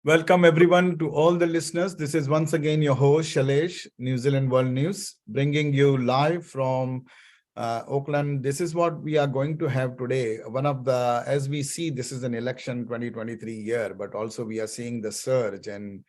Welcome everyone to all the listeners. This is once again your host Shailesh, New Zealand World News, bringing you live from Auckland. This is what we are going to have today. As we see, this is an election 2023 year, but also we are seeing the surge and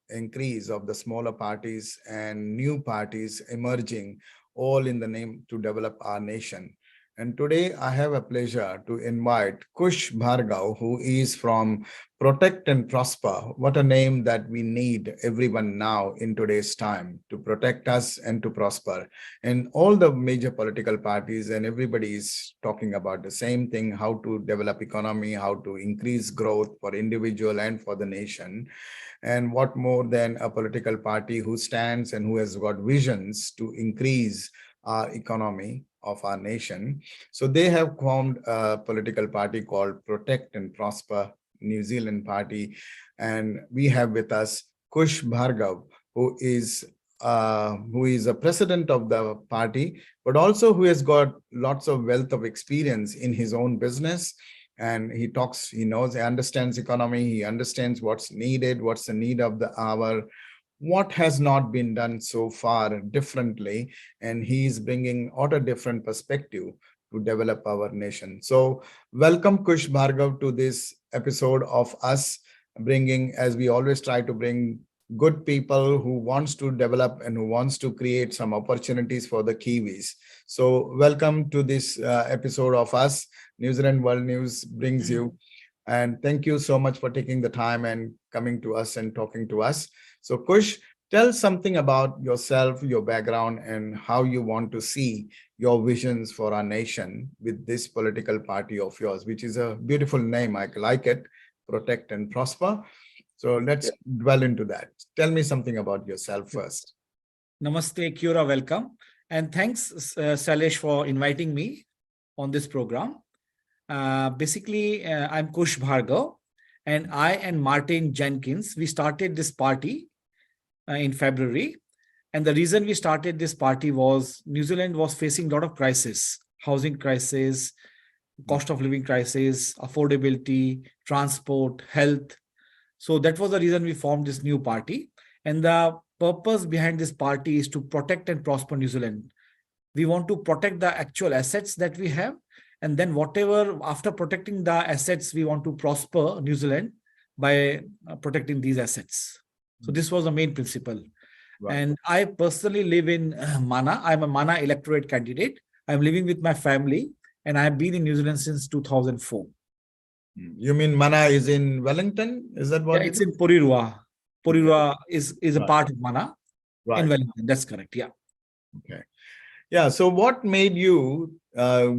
increase of the smaller parties and new parties emerging, all in the name to develop our nation. And today I have a pleasure to invite Kush Bhargava, who is from Protect and Prosper. What a name that we need everyone now in today's time to protect us and to prosper. And all the major political parties and everybody is talking about the same thing, how to develop economy, how to increase growth for individual and for the nation. And what more than a political party who stands and who has got visions to increase our economy of our nation. So they have formed a political party called Protect and Prosper New Zealand Party. And we have with us Kush Bhargava, who is a president of the party, but also who has got lots of wealth of experience in his own business. And he knows, he understands economy, he understands what's needed, what's the need of the hour, what has not been done so far differently, and he's bringing out a different perspective to develop our nation. So welcome Kush Bhargava to this episode of us bringing, as we always try to bring good people who wants to develop and who wants to create some opportunities for the Kiwis. So welcome to this episode of us. New Zealand World News brings you. And thank you so much for taking the time and coming to us and talking to us. So Kush, tell something about yourself, your background, and how you want to see your visions for our nation with this political party of yours, which is a beautiful name. I like it, Protect and Prosper. So let's dwell into that. Tell me something about yourself first. Namaste, Kyura, welcome. And thanks, Shailesh, for inviting me on this program. Basically, I'm Kush Bhargava, and I and Martin Jenkins, we started this party in February. And the reason we started this party was New Zealand was facing a lot of crisis, housing crisis, cost of living crisis, affordability, transport, health. So that was the reason we formed this new party. And the purpose behind this party is to protect and prosper New Zealand. We want to protect the actual assets that we have. And then whatever, after protecting the assets, we want to prosper New Zealand by protecting these assets. So this was the main principle. Right. And I personally live in Mana. I'm a Mana electorate candidate. I'm living with my family and I've been in New Zealand since 2004. You mean Mana is in Wellington? Is that what? Yeah, it's in Porirua. Porirua is a part of Mana in Wellington. That's correct. Yeah. Okay. Yeah. So what made you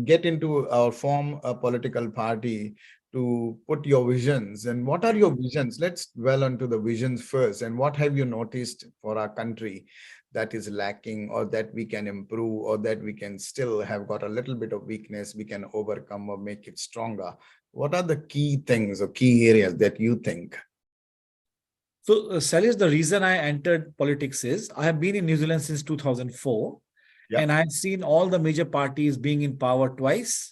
get into or form a political party to put your visions, and what are your visions? Let's dwell onto the visions first. And what have you noticed for our country that is lacking, or that we can improve, or that we can still have got a little bit of weakness we can overcome or make it stronger? What are the key things or key areas that you think? So, Shailesh, the reason I entered politics is I have been in New Zealand since 2004. Yep. And I've seen all the major parties being in power twice.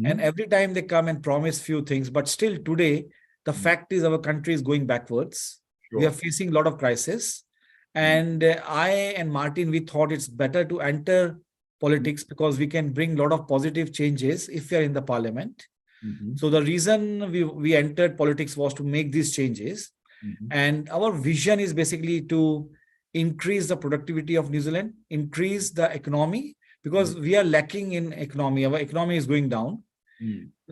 And every time they come and promise few things, but still today, the fact is our country is going backwards. Sure. We are facing a lot of crisis. And I and Martin, we thought it's better to enter politics because we can bring a lot of positive changes if we are in the parliament. So the reason we entered politics was to make these changes. And our vision is basically to increase the productivity of New Zealand, increase the economy, because we are lacking in economy. Our economy is going down.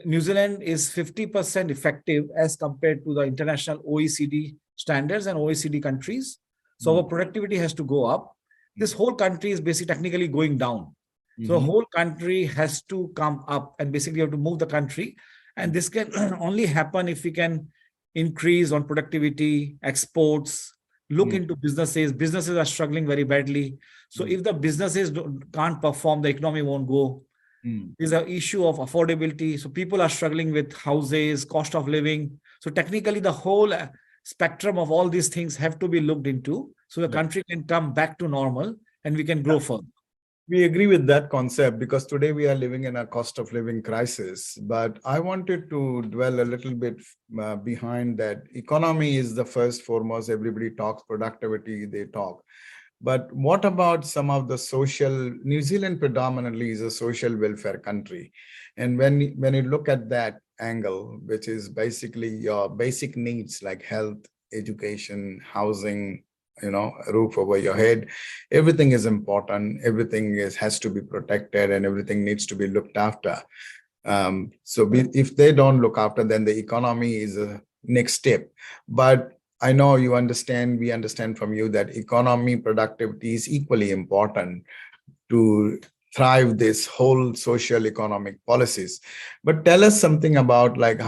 New Zealand is 50% effective as compared to the international OECD standards and OECD countries. So our productivity has to go up. This whole country is basically technically going down. So the whole country has to come up, and basically you have to move the country. And this can only happen if we can increase on productivity, exports, look into businesses. Businesses are struggling very badly. So if the businesses can't perform, the economy won't go. There's an issue of affordability. So people are struggling with houses, cost of living. So technically the whole spectrum of all these things have to be looked into so the country can come back to normal and we can grow further. We agree with that concept because today we are living in a cost of living crisis. But I wanted to dwell a little bit behind that. Economy is the first foremost. Everybody talks productivity, they talk. But what about some of the social? New Zealand predominantly is a social welfare country. And when you look at that angle, which is basically your basic needs like health, education, housing, a roof over your head, everything is important. Everything has to be protected and everything needs to be looked after. If they don't look after, then the economy is a next step. But I know we understand from you that economy productivity is equally important to thrive this whole social economic policies. But tell us something about like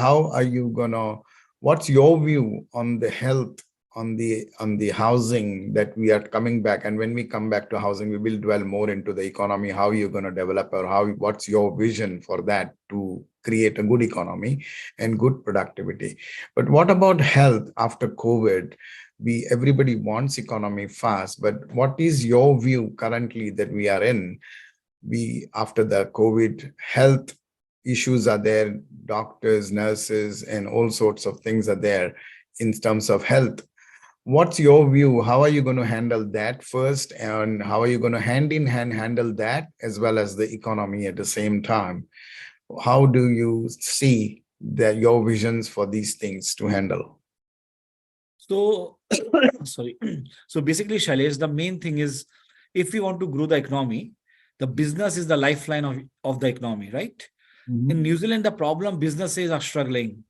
what's your view on the health, on the housing that we are coming back, and when we come back to housing we will dwell more into the economy, how you're going to develop, or what's your vision for that to create a good economy and good productivity. But what about health after COVID? Everybody wants economy fast, but what is your view currently that we are in? We After the COVID, health issues are there, doctors, nurses, and all sorts of things are there in terms of health. What's your view? How are you going to handle that first, and how are you going to hand in hand handle that as well as the economy at the same time? How do you see your visions for these things to handle? So, sorry. So basically, Shailesh, the main thing is if we want to grow the economy, the business is the lifeline of the economy, right? In New Zealand, the problem businesses are struggling.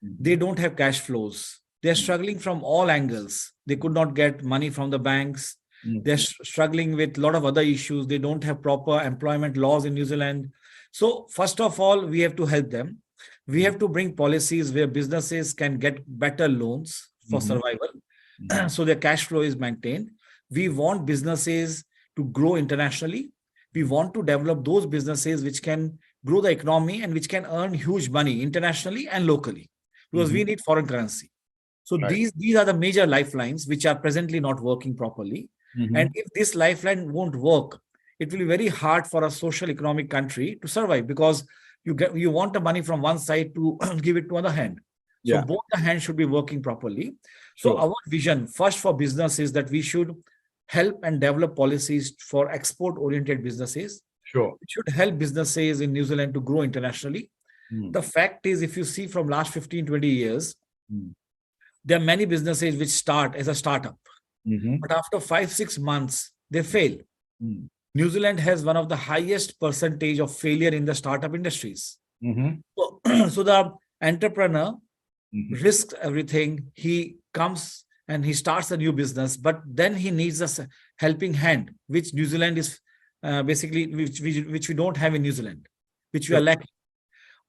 They don't have cash flows. They're struggling from all angles. They could not get money from the banks. They're struggling with a lot of other issues. They don't have proper employment laws in New Zealand. So first of all, we have to help them. We have to bring policies where businesses can get better loans for survival. So their cash flow is maintained. We want businesses to grow internationally. We want to develop those businesses which can grow the economy and which can earn huge money internationally and locally, because we need foreign currency. So Right. these are the major lifelines which are presently not working properly. And if this lifeline won't work, it will be very hard for a social economic country to survive, because you want the money from one side to give it to other hand. So Yeah, both the hands should be working properly. So sure, our vision first for business is that we should help and develop policies for export oriented businesses. sure. We should help businesses in New Zealand to grow internationally. The fact is, if you see from last 15, 20 years, there are many businesses which start as a startup, but after 5, 6 months, they fail. New Zealand has one of the highest percentage of failure in the startup industries. So, so the entrepreneur risks everything. He comes and he starts a new business, but then he needs a helping hand, which New Zealand is basically, which we don't have in New Zealand, which we are Sure. lacking.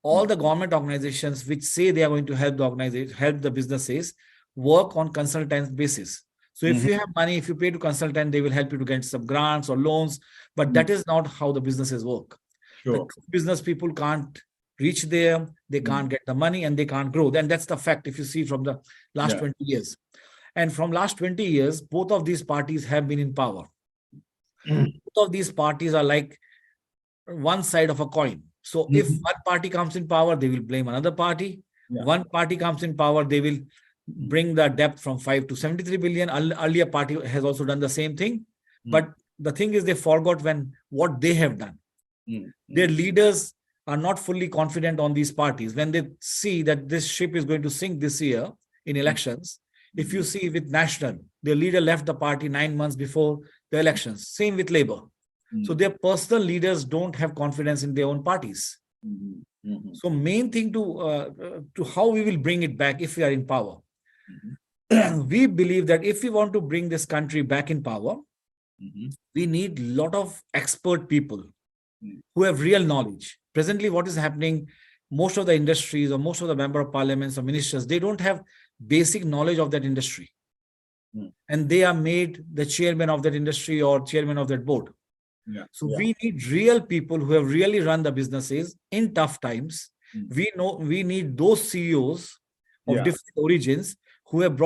All the government organizations which say they are going to help the organization, help the businesses, work on consultant basis. So if you have money, if you pay to consultant, they will help you to get some grants or loans, but that is not how the businesses work. The Sure. business people can't reach there, they can't get the money, and they can't grow. Then that's the fact if you see from the last Yeah. 20 years. And from last 20 years, both of these parties have been in power. Both of these parties are like one side of a coin. So if one party comes in power, they will blame another party. Yeah. One party comes in power, they will bring the debt from 5 to 73 billion. Earlier party has also done the same thing. But the thing is, they forgot what they have done. Their leaders are not fully confident on these parties. When they see that this ship is going to sink this year in elections, if you see with National, their leader left the party 9 months before the elections. Same with Labour. So their personal leaders don't have confidence in their own parties. So main thing to how we will bring it back if we are in power. We believe that if we want to bring this country back in power, we need a lot of expert people who have real knowledge. Presently, what is happening, most of the industries or most of the member of parliaments or ministers, they don't have basic knowledge of that industry. And they are made the chairman of that industry or chairman of that board. Yeah. So we need real people who have really run the businesses in tough times. We need those CEOs of different origins who have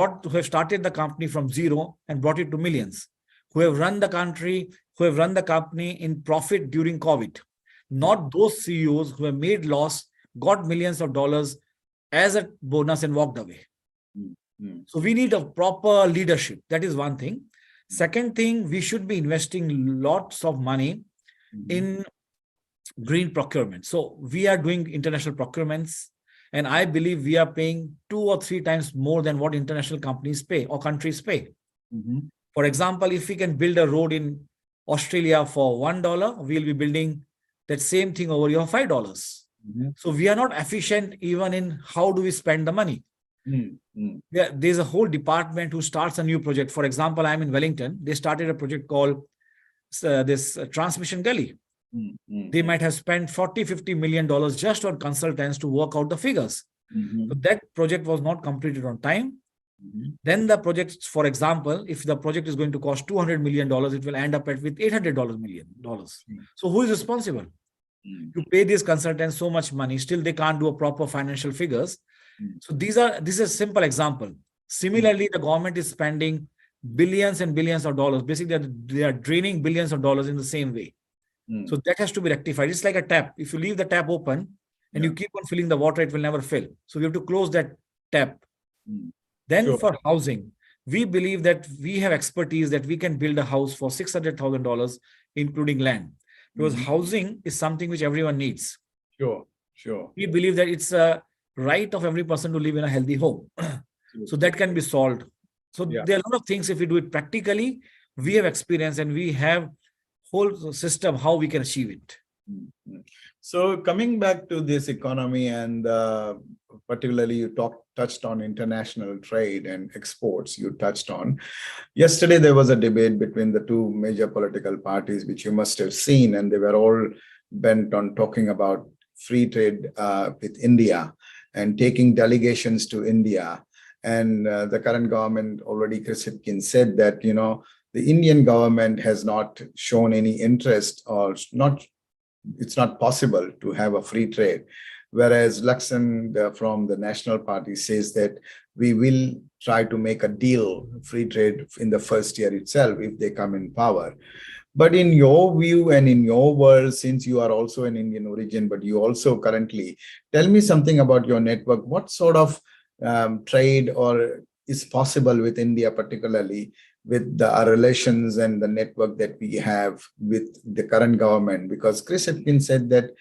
started the company from zero and brought it to millions, who have run the country who have run the company in profit during COVID, not those CEOs who have made loss, got millions of dollars as a bonus and walked away. So we need a proper leadership. That is one thing. Second thing, we should be investing lots of money in green procurement. So we are doing international procurements, and I believe we are paying 2 or 3 times more than what international companies pay or countries pay. For example, if we can build a road in Australia for $1, we'll be building that same thing over here for $5. So we are not efficient even in how do we spend the money. There's a whole department who starts a new project. For example, I'm in Wellington. They started a project called this Transmission Gully. They might have spent $40-50 million just on consultants to work out the figures. So that project was not completed on time. Then the project, for example, if the project is going to cost $200 million, it will end up with $800 million. So who is responsible? You pay these consultants so much money, still they can't do a proper financial figures. So this is a simple example. Similarly, the government is spending billions and billions of dollars. Basically, they are draining billions of dollars in the same way. So that has to be rectified. It's like a tap. If you leave the tap open and you keep on filling the water, it will never fill. So we have to close that tap. Then for housing, we believe that we have expertise that we can build a house for $600,000, including land. Because housing is something which everyone needs. We believe that it's a right of every person to live in a healthy home. So that can be solved. So there are a lot of things, if we do it practically, we have experience and we have whole system how we can achieve it. So coming back to this economy and particularly you touched on international trade and exports you touched on. Yesterday, there was a debate between the two major political parties, which you must have seen, and they were all bent on talking about free trade with India and taking delegations to India. And the current government already, Chris Hipkins said that, you know, the Indian government has not shown any interest or it's not possible to have a free trade. Whereas Laxan from the National Party says that we will try to make a deal, free trade in the first year itself if they come in power. But in your view and in your world, since you are also an Indian origin, but you also currently, tell me something about your network. What sort of trade or is possible with India, particularly with our relations and the network that we have with the current government? Because Chris Hipkins said that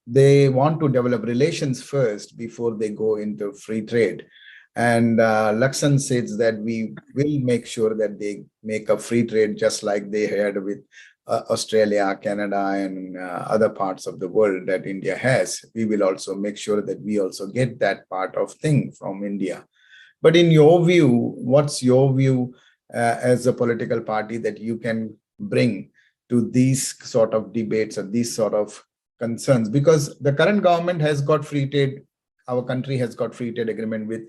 they want to develop relations first before they go into free trade. And Laxan says that we will make sure that they make a free trade just like they had with Australia, Canada, and other parts of the world that India has. We will also make sure that we also get that part of thing from India. But in your view, what's your view as a political party that you can bring to these sort of debates or these sort of concerns? Because the current government has got free trade, our country has got free trade agreement with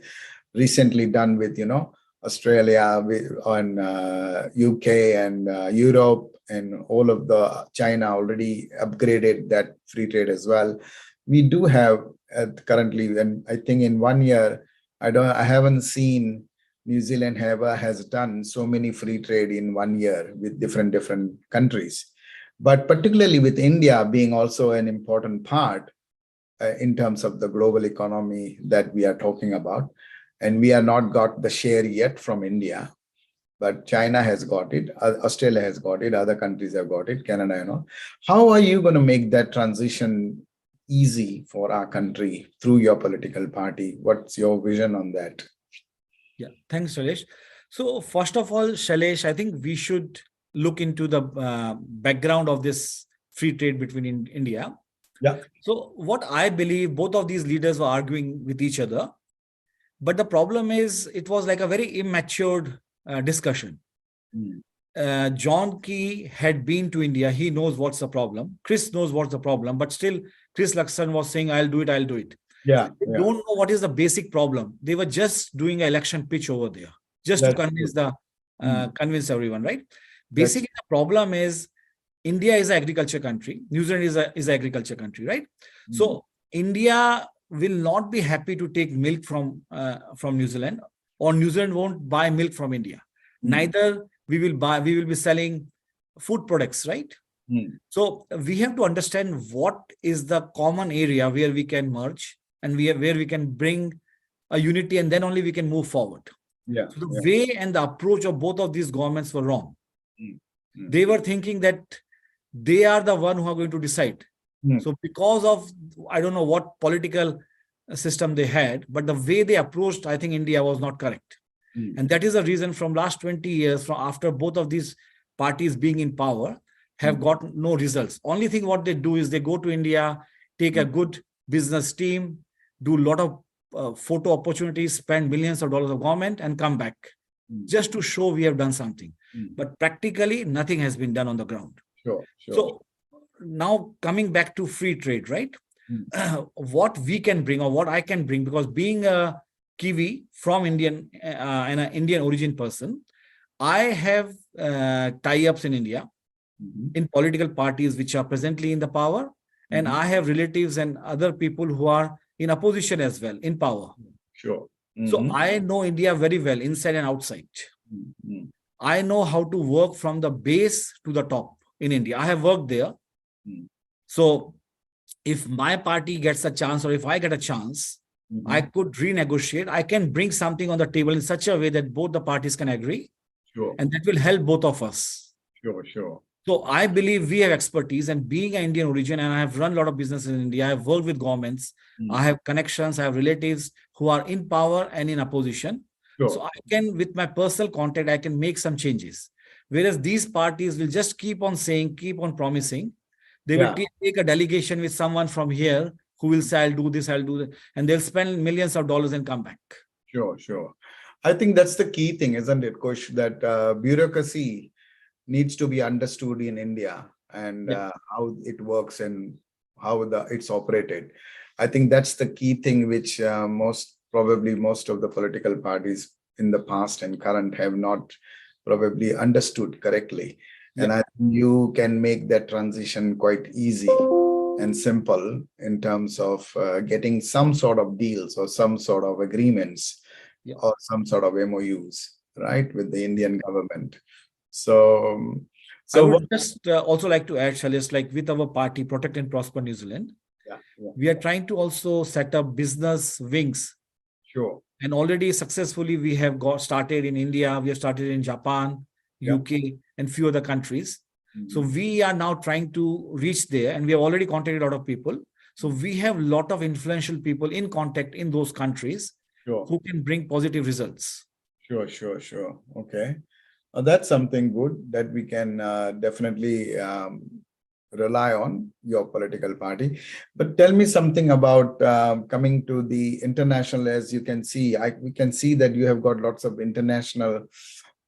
recently done with, you know, Australia and UK and Europe and all of the China already upgraded that free trade as well. We do have currently, and I think in 1 year, I haven't seen New Zealand has done so many free trade in 1 year with different countries. But particularly with India being also an important part in terms of the global economy that we are talking about. And we are not got the share yet from India, but China has got it, Australia has got it, other countries have got it, Canada, you know. How are you going to make that transition easy for our country through your political party? What's your vision on that? Yeah, thanks, Shailesh. So first of all, Shailesh, I think we should look into the background of this free trade between India. Yeah. So what I believe, both of these leaders were arguing with each other. But the problem is, it was like a very immature discussion. John Key had been to India. He knows what's the problem. Chris knows what's the problem. But still, Chris Laxan was saying, I'll do it, I'll do it. Yeah. They don't know what is the basic problem. They were just doing an election pitch over there, just to convince convince everyone, right? Basically, the problem is India is an agriculture country. New Zealand is an agriculture country, right? So India will not be happy to take milk from New Zealand, or New Zealand won't buy milk from India. Neither we will be selling food products, right? Mm. So we have to understand what is the common area where we can merge and where we can bring a unity, and then only we can move forward. Yeah. So the way and the approach of both of these governments were wrong. They were thinking that they are the one who are going to decide. So because of, I don't know what political system they had, but the way they approached, I think India was not correct. And that is the reason from last 20 years, from after both of these parties being in power, have got no results. Only thing what they do is they go to India, take a good business team, do a lot of photo opportunities, spend millions of dollars of government and come back just to show we have done something. But practically nothing has been done on the ground. Sure. So now coming back to free trade, right? What we can bring or what I can bring, because being a Kiwi from Indian and an Indian origin person, I have tie-ups in India in political parties which are presently in the power, and I have relatives and other people who are in opposition as well in power. Sure. So I know India very well, inside and outside. I know how to work from the base to the top in India. I have worked there. So if my party gets a chance, or if I get a chance, I could renegotiate. I can bring something on the table in such a way that both the parties can agree. Sure. And that will help both of us. Sure. So I believe we have expertise, and being an Indian origin, and I have run a lot of business in India. I have worked with governments. I have connections. I have relatives who are in power and in opposition. Sure. So I can, with my personal contact, I can make some changes. Whereas these parties will just keep on saying, keep on promising. They will take a delegation with someone from here who will say, I'll do this, I'll do that. And they'll spend millions of dollars and come back. Sure. I think that's the key thing, isn't it, Kush? That bureaucracy needs to be understood in India, and how it works and how it's operated. I think that's the key thing which most of the political parties in the past and current have not probably understood correctly. And I think you can make that transition quite easy and simple in terms of getting some sort of deals or some sort of agreements or some sort of MOUs, right, with the Indian government. So I would just also like to add, Shailesh, like with our party, Protect and Prosper New Zealand, we are trying to also set up business wings. Sure. And already successfully we have got started in India, we have started in Japan, UK, and few other countries. So we are now trying to reach there, and we have already contacted a lot of people. So we have a lot of influential people in contact in those countries who can bring positive results. Sure. Okay. That's something good that we can definitely rely on, your political party. But tell me something about coming to the international. As you can see, we can see that you have got lots of international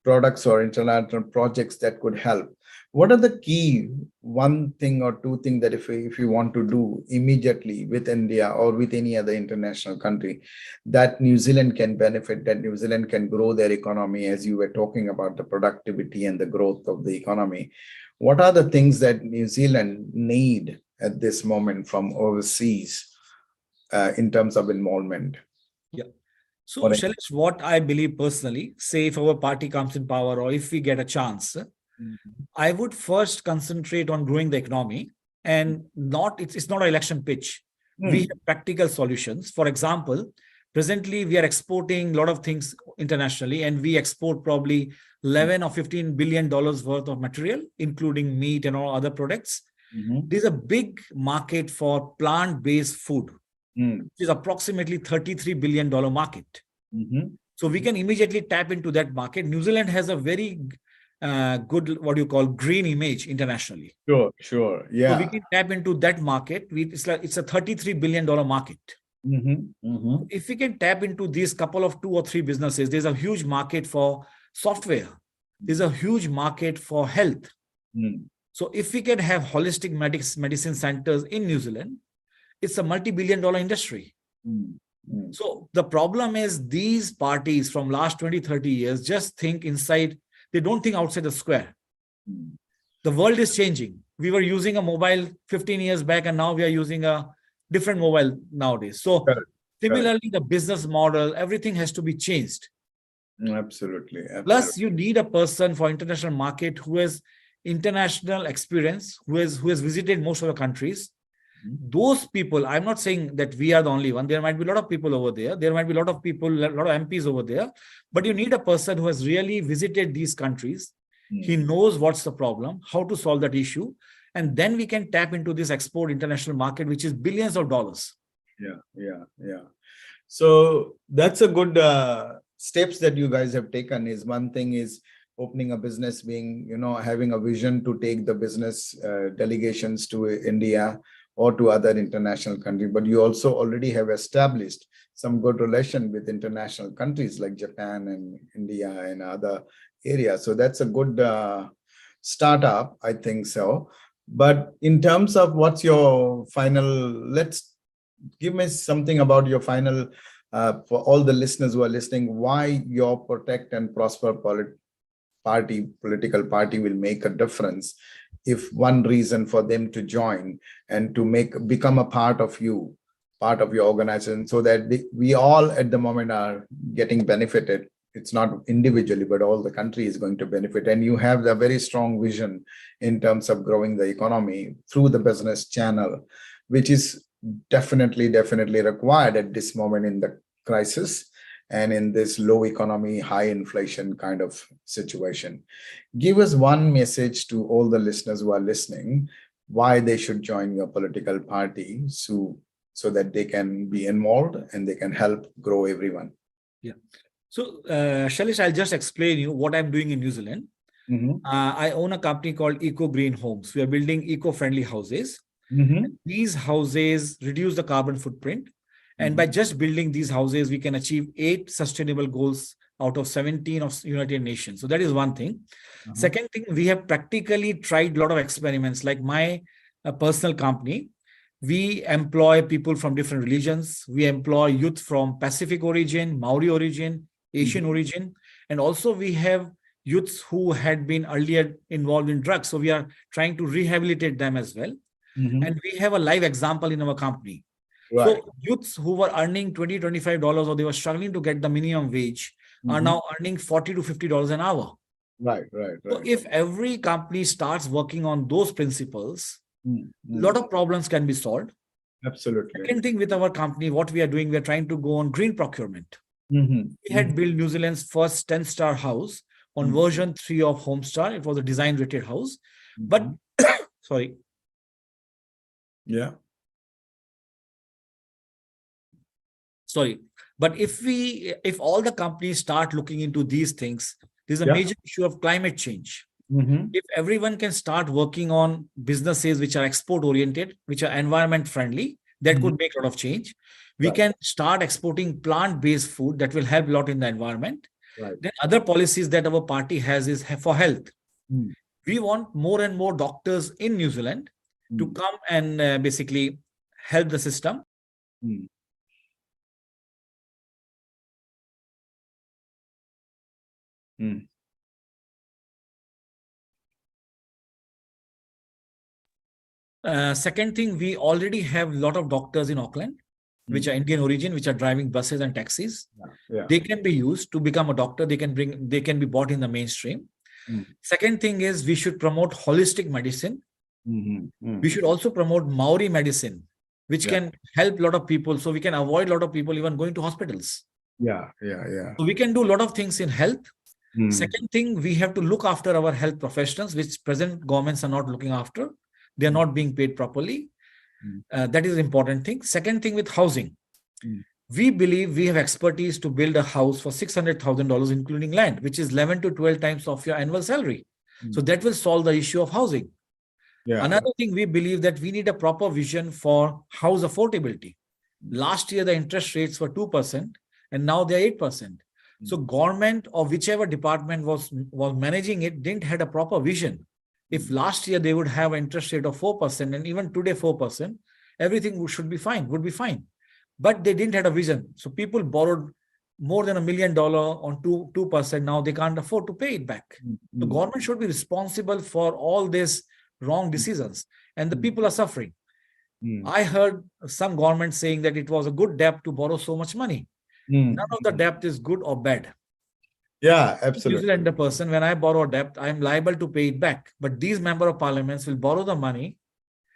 products or international projects that could help. What are the key one thing or two things that if you want to do immediately with India or with any other international country that New Zealand can benefit, that New Zealand can grow their economy, as you were talking about the productivity and the growth of the economy? What are the things that New Zealand need at this moment from overseas in terms of involvement? So, Shailesh, what I believe personally, say if our party comes in power or if we get a chance, I would first concentrate on growing the economy, and it's not an election pitch. We have practical solutions. For example, presently we are exporting a lot of things internationally, and we export probably 11 or 15 billion dollars worth of material, including meat and all other products. There's a big market for plant-based food, which is approximately $33 billion market. So we can immediately tap into that market. New Zealand has a very good, what you call, green image internationally. Sure. Yeah. So we can tap into that market. It's a $33 billion market. If we can tap into these couple of 2 or 3 businesses, there's a huge market for software. There's a huge market for health. So if we can have holistic medicine centers in New Zealand, it's a multi-billion-dollar industry. So the problem is these parties from last 20, 30 years just think inside. They don't think outside the square. The world is changing. We were using a mobile 15 years back, and now we are using a different mobile nowadays. So similarly, the business model, everything has to be changed. Absolutely. Plus, you need a person for international market who has international experience, who has visited most of the countries. Those people, I'm not saying that we are the only one. There might be a lot of people over there. There might be a lot of people, a lot of MPs over there. But you need a person who has really visited these countries. He knows what's the problem, how to solve that issue. And then we can tap into this export international market, which is billions of dollars. Yeah. So that's a good steps that you guys have taken. Is one thing is opening a business, being, having a vision to take the business delegations to India or to other international countries. But you also already have established some good relation with international countries like Japan and India and other areas. So that's a good startup, I think so. But in terms of what's your final, let's give me something about your final, for all the listeners who are listening, why your Protect and Prosper political party will make a difference, if one reason for them to join and to become a part of your organization, so that we all at the moment are getting benefited. It's not individually, but all the country is going to benefit. And you have the very strong vision in terms of growing the economy through the business channel, which is definitely required at this moment in the crisis and in this low economy, high inflation kind of situation. Give us one message to all the listeners who are listening, why they should join your political party, so that they can be involved and they can help grow everyone. Yeah. So, Shailesh, I'll just explain you what I'm doing in New Zealand. I own a company called Eco Green Homes. We are building eco-friendly houses. These houses reduce the carbon footprint. And by just building these houses, we can achieve 8 sustainable goals out of 17 of United Nations. So that is one thing. Second thing, we have practically tried a lot of experiments. Like my personal company, we employ people from different religions. We employ youth from Pacific origin, Maori origin, Asian origin. And also we have youths who had been earlier involved in drugs. So we are trying to rehabilitate them as well. And we have a live example in our company. Right. So youths who were earning $20, $25, or they were struggling to get the minimum wage, are now earning $40 to $50 an hour. Right. So if every company starts working on those principles, a lot of problems can be solved. Absolutely. Second thing with our company, what we are doing, we are trying to go on green procurement. We had built New Zealand's first 10-star house on version 3 of Homestar. It was a design rated house. But, sorry. Yeah. Sorry. But if all the companies start looking into these things, there's a major issue of climate change. If everyone can start working on businesses which are export oriented, which are environment friendly, that could make a lot of change. We can start exporting plant-based food that will help a lot in the environment. Then other policies that our party has is for health. We want more and more doctors in New Zealand to come and basically help the system. Second thing, we already have a lot of doctors in Auckland, which are Indian origin, which are driving buses and taxis. They can be used to become a doctor. They can be bought in the mainstream. Second thing is we should promote holistic medicine. We should also promote Maori medicine, which can help a lot of people. So we can avoid a lot of people even going to hospitals. So we can do a lot of things in health. Second thing, we have to look after our health professionals, which present governments are not looking after. They are not being paid properly. That is an important thing. Second thing, with housing, we believe we have expertise to build a house for $600,000, including land, which is 11 to 12 times of your annual salary. So that will solve the issue of housing. Another thing, we believe that we need a proper vision for house affordability. Last year, the interest rates were 2%, and now they are 8%. So government or whichever department was managing it didn't have a proper vision. If last year they would have an interest rate of 4%, and even today 4%, everything would be fine. But they didn't have a vision. So people borrowed more than $1 million on 2%. Now they can't afford to pay it back. The government should be responsible for all these wrong decisions, and the people are suffering. I heard some government saying that it was a good debt to borrow so much money. None of the debt is good or bad. Yeah, New absolutely. Zealander person, when I borrow debt, I'm liable to pay it back. But these member of parliaments will borrow the money.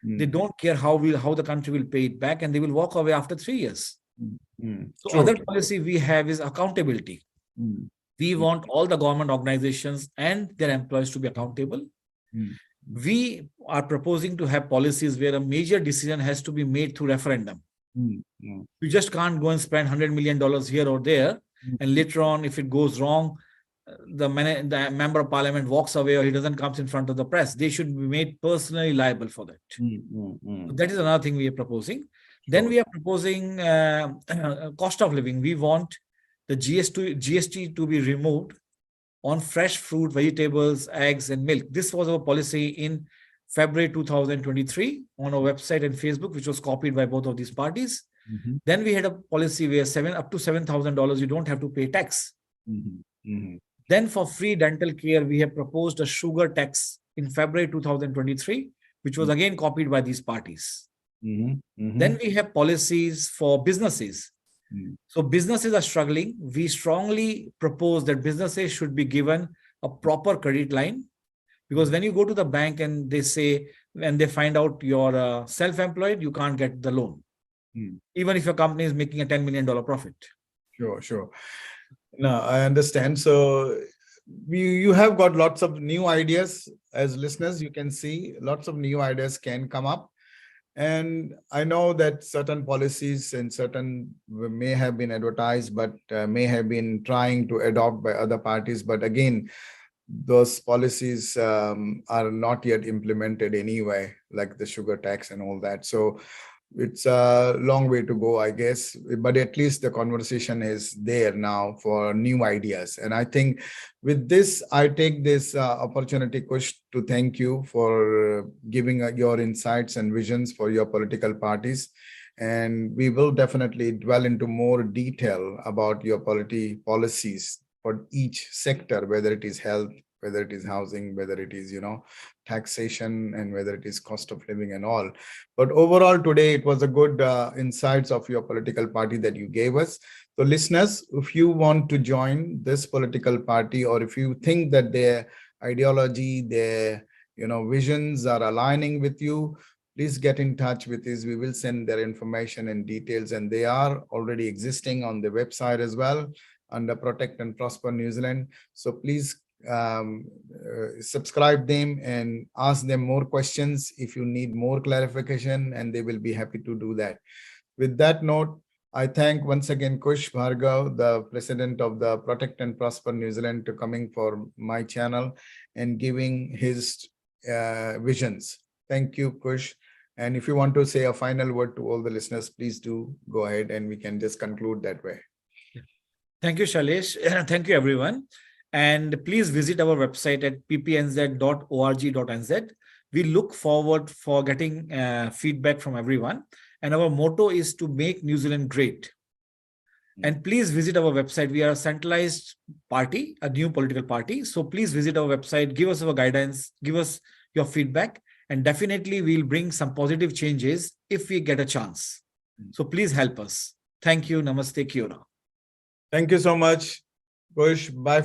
They don't care how the country will pay it back, and they will walk away after 3 years. So True. other policy we have is accountability. We want all the government organizations and their employees to be accountable. We are proposing to have policies where a major decision has to be made through referendum. You just can't go and spend $100 million here or there, and later on, if it goes wrong, the member of parliament walks away or he doesn't come in front of the press. They should be made personally liable for that. So that is another thing we are proposing. Then we are proposing cost of living. We want the GST to be removed on fresh fruit, vegetables, eggs, and milk. This was our policy in February 2023 on our website and Facebook, which was copied by both of these parties. Then we had a policy where up to $7,000 you don't have to pay tax. Then for free dental care, we have proposed a sugar tax in February 2023, which was again copied by these parties. Then we have policies for businesses. So businesses are struggling. We strongly propose that businesses should be given a proper credit line, because when you go to the bank and they say, when they find out you're self-employed, you can't get the loan, even if your company is making a $10 million profit. Sure. No, I understand. So you have got lots of new ideas. As listeners, you can see lots of new ideas can come up. And I know that certain policies and certain may have been advertised, but may have been trying to adopt by other parties. But again, those policies are not yet implemented anyway, like the sugar tax and all that. So it's a long way to go, I guess, but at least the conversation is there now for new ideas. And I think with this, I take this opportunity, Kush, to thank you for giving your insights and visions for your political parties. And we will definitely dwell into more detail about your policies for each sector, whether it is health, whether it is housing, whether it is, taxation, and whether it is cost of living and all. But overall, today, it was a good insights of your political party that you gave us. So listeners, if you want to join this political party, or if you think that their ideology, their visions are aligning with you, please get in touch with us. We will send their information and details, and they are already existing on the website as well under Protect and Prosper New Zealand. So please subscribe them and ask them more questions if you need more clarification, and they will be happy to do that. With that note, I thank once again Kush Bhargava, the president of the Protect and Prosper New Zealand, to coming for my channel and giving his visions. Thank you, Kush. And if you want to say a final word to all the listeners, please do go ahead, and we can just conclude that way. Thank you, Shailesh. Thank you, everyone. And please visit our website at ppnz.org.nz. We look forward for getting feedback from everyone. And our motto is to make New Zealand great. And please visit our website. We are a centralized party, a new political party. So please visit our website, give us our guidance, give us your feedback, and definitely we'll bring some positive changes if we get a chance. So please help us. Thank you. Namaste. Kia ora. Thank you so much, Kush. Bye.